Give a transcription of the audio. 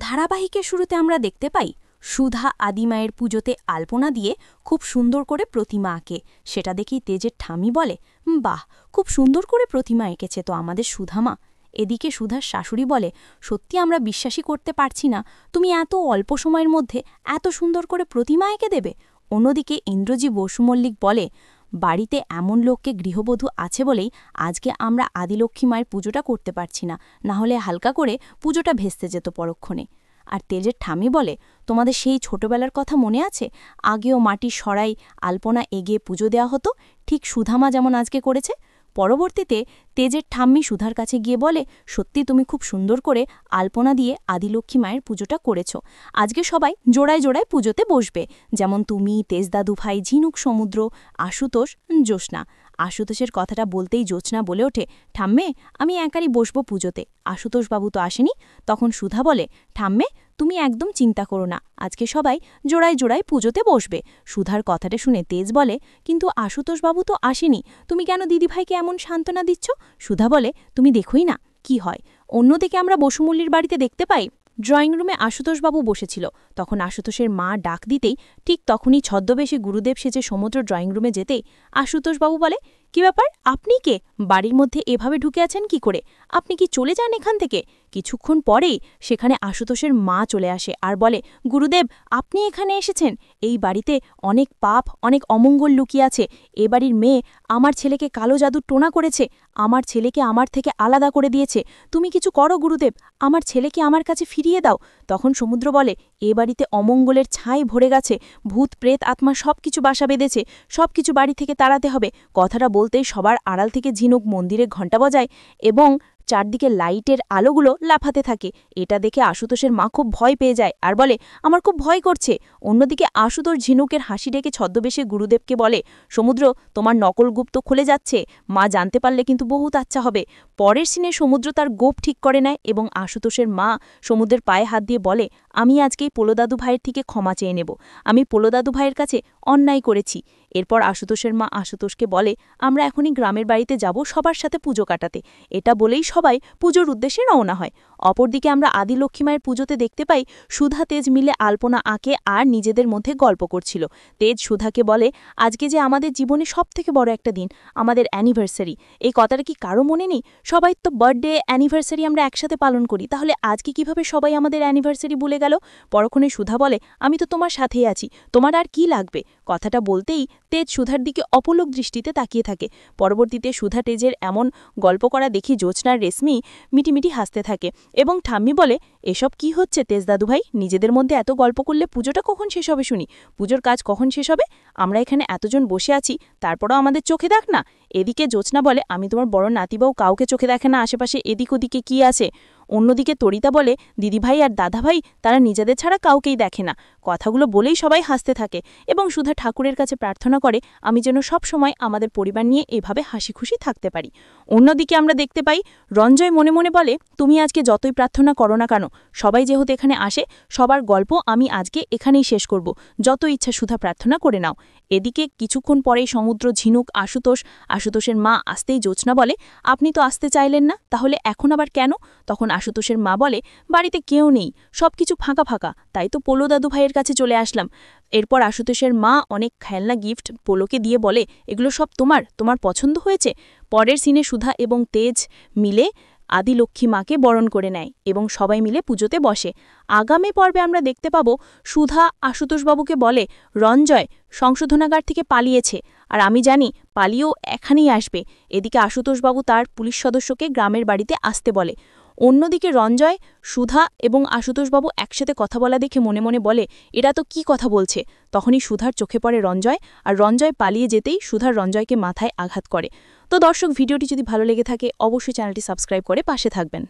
ধারাবাহিকের শুরুতে আমরা দেখতে পাই সুধা আদিমায়ের পুজোতে আলপনা দিয়ে খুব সুন্দর করে প্রতিমা আঁকে। সেটা দেখেই তেজের ঠামি বলে, বাহ, খুব সুন্দর করে প্রতিমা এঁকেছে তো আমাদের সুধামা। এদিকে সুধার শাশুড়ি বলে, সত্যি আমরা বিশ্বাসই করতে পারছি না তুমি এত অল্প সময়ের মধ্যে এত সুন্দর করে প্রতিমা এঁকে দেবে। অন্যদিকে ইন্দ্রজি বসু মল্লিক বলে, বাড়িতে এমন লোককে গৃহবধূ আছে বলেই আজকে আমরা আদিলক্ষ্মী মায়ের পুজোটা করতে পারছি না, না হলে হালকা করে পুজোটা ভেস্তে যেত পরক্ষণে। আর তেজের ঠামি বলে, তোমাদের সেই ছোটবেলার কথা মনে আছে? আগেও মাটির সরাই আলপনা এগিয়ে পুজো দেওয়া হতো, ঠিক সুধামা যেমন আজকে করেছে। পরবর্তীতে তেজের ঠাম্মি সুধার কাছে গিয়ে বলে, সত্যি তুমি খুব সুন্দর করে আলপনা দিয়ে আদিলক্ষ্মী মায়ের পুজোটা করেছ। আজকে সবাই জোড়ায় জোড়ায় পুজোতে বসবে, যেমন তুমি, তেজদাদু ভাই, ঝিনুক, সমুদ্র, আশুতোষ, জ্যোৎস্না। আশুতোষের কথাটা বলতেই জ্যোৎস্না বলে ওঠে, ঠাম্মে, আমি একারই বসবো পুজোতে, আশুতোষবাবু তো আসেনি। তখন সুধা বলে, ঠাম্মে, তুমি একদম চিন্তা করো না, আজকে সবাই জোড়ায় জোড়ায় পুজোতে বসবে। সুধার কথাটা শুনে তেজ বলে, কিন্তু আশুতোষবাবু তো আসেনি, তুমি কেন দিদিভাইকে এমন সান্ত্বনা দিচ্ছ? সুধা বলে, তুমি দেখোই না কি হয়। অন্যদিকে আমরা বসুমল্লির বাড়িতে দেখতে পাই ড্রয়িং রুমে আশুতোষবাবু বসেছিল। তখন আশুতোষের মা ডাক দিতেই ঠিক তখনই ছদ্মবেশে গুরুদেব সেজে সমুদ্র ড্রয়িং রুমে যেতেই আশুতোষবাবু বলে, কি ব্যাপার, আপনি কে? বাড়ির মধ্যে এভাবে ঢুকে আছেন কি করে? আপনি কি চলে যান এখান থেকে? কিছুক্ষণ পরেই সেখানে আশুতোষের মা চলে আসে আর বলে, গুরুদেব, আপনি এখানে এসেছেন? এই বাড়িতে অনেক পাপ, অনেক অমঙ্গল লুকিয়ে আছে। এ বাড়ির মেয়ে আমার ছেলেকে কালো জাদুর টোনা করেছে, আমার ছেলেকে আমার থেকে আলাদা করে দিয়েছে। তুমি কিছু করো গুরুদেব, আমার ছেলেকে আমার কাছে ফিরিয়ে দাও। তখন সমুদ্র বলে, এ বাড়িতে অমঙ্গলের ছাই ভরে গেছে, ভূত প্রেত আত্মা সবকিছু বাসা বেঁধেছে, সবকিছু বাড়ি থেকে তাড়াতে হবে। কথাটা বলতেই সবার আড়াল থেকে ঝিনুক মন্দিরে ঘণ্টা বাজায় এবং চারদিকে লাইটের আলোগুলো লাফাতে থাকে। এটা দেখে আশুতোষের মা খুব ভয় পেয়ে যায় আর বলে, আমার খুব ভয় করছে। অন্যদিকে আশুতোষ ঝিনুকের হাসি ডেকে ছদ্মবেশে গুরুদেবকে বলে, সমুদ্র, তোমার নকল গুপ্ত খুলে যাচ্ছে, মা জানতে পারলে কিন্তু বহুত আচ্ছা হবে। পরের সিনে সমুদ্র তার গোপ ঠিক করে নেয় এবং আশুতোষের মা সমুদ্রের পায়ে হাত দিয়ে বলে, আমি আজকেই পোলোদাদু ভাইয়ের থেকে ক্ষমা চেয়ে নেব, আমি পোলোদাদু ভাইয়ের কাছে অন্যায় করেছি। এরপর আশুতোষের মা আশুতোষকে বলে, আমরা এখনই গ্রামের বাড়িতে যাব সবার সাথে পুজো কাটাতে। এটা বলেই সবাই পুজোর উদ্দেশ্যে রওনা হয়। অপরদিকে আমরা আদিলক্ষ্মী মায়ের পুজোতে দেখতে পাই সুধা তেজ মিলে আলপনা আঁকে আর নিজেদের মধ্যে গল্প করছিল। তেজ সুধাকে বলে, আজকে যে আমাদের জীবনে সবথেকে বড় একটা দিন, আমাদের অ্যানিভার্সারি। এই কথাটা কি কারো মনে নেই? সবাই তো বার্থডে, অ্যানিভার্সারি আমরা একসাথে পালন করি, তাহলে আজকে কিভাবে সবাই আমাদের অ্যানিভার্সারি ভুলে গেল? পরক্ষণে সুধা বলে, আমি তো তোমার সাথেই আছি, তোমার আর কি লাগবে? কথাটা বলতেই তেজ সুধার দিকে অপলক দৃষ্টিতে তাকিয়ে থাকে। পরবর্তীতে সুধা তেজের এমন গল্প করা দেখি জ্যোৎস্নার রেশমি মিটিমিটি হাসতে থাকে এবং ঠাম্মি বলে, এসব কি হচ্ছে তেজ দাদুভাই? নিজেদের মধ্যে এত গল্প করলে পুজোটা কখন শেষ হবে শুনি? পুজোর কাজ কখন শেষ হবে? আমরা এখানে এতজন বসে আছি, তারপরও আমাদের চোখে দেখ না। এদিকে জ্যোৎস্না বলে, আমি তোমার বড় নাতিবাও কাউকে চোখে দেখে না, আশেপাশে এদিক ওদিকে কি আছে? অন্যদিকে তরিতা বলে, দিদিভাই আর দাদাভাই তারা নিজেদের ছাড়া কাউকেই দেখে না। কথাগুলো বলেই সবাই হাসতে থাকে এবং সুধা ঠাকুরের কাছে প্রার্থনা করে, আমি যেন সব সময় আমাদের পরিবার নিয়ে এভাবে হাসি খুশি থাকতে পারি। অন্যদিকে আমরা দেখতে পাই রঞ্জয় মনে মনে বলে, তুমি আজকে যতই প্রার্থনা করো না কেন, সবাই যেহেতু এখানে আসে, সবার গল্প আমি আজকে এখানেই শেষ করব, যত ইচ্ছা সুধা প্রার্থনা করে নাও। এদিকে কিছুক্ষণ পরেই সমুদ্র, ঝিনুক, আশুতোষের মা আসতেই জ্যোৎস্না বলে, আপনি তো আসতে চাইলেন না, তাহলে এখন আবার কেন? তখন আশুতোষের মা বলে, বাড়িতে কেউ নেই, সবকিছু ফাঁকা ফাঁকা, তাই তো পোলো দাদু ভাইয়ের কাছে চলে আসলাম। এরপর আশুতোষের মা অনেক খেলনা গিফট পোলোকে দিয়ে বলে, এগুলো সব তোমার পছন্দ হয়েছে? পরের সিনে সুধা এবং তেজ মিলে আদিলক্ষ্মী মাকে বরণ করে নেয় এবং সবাই মিলে পুজোতে বসে। আগামী পর্বে আমরা দেখতে পাব সুধা আশুতোষবাবুকে বলে, রঞ্জয় সংশোধনাগার থেকে পালিয়েছে, আর আমি জানি পালিয়েও এখানেই আসবে। এদিকে আশুতোষবাবু তার পুলিশ সদস্যকে গ্রামের বাড়িতে আসতে বলে। অন্যদিকে রঞ্জয়, সুধা এবং আশুতোষবাবু একসাথে কথা বলা দেখে মনে মনে বলে, এরা তো কি কথা বলছে? তখনই সুধার চোখে পড়ে রঞ্জয়, আর রঞ্জয় পালিয়ে যেতেই সুধার রঞ্জয়কে মাথায় আঘাত করে। তো দর্শক, ভিডিওটি যদি ভালো লেগে থাকে অবশ্যই চ্যানেলটি সাবস্ক্রাইব করে পাশে থাকবেন।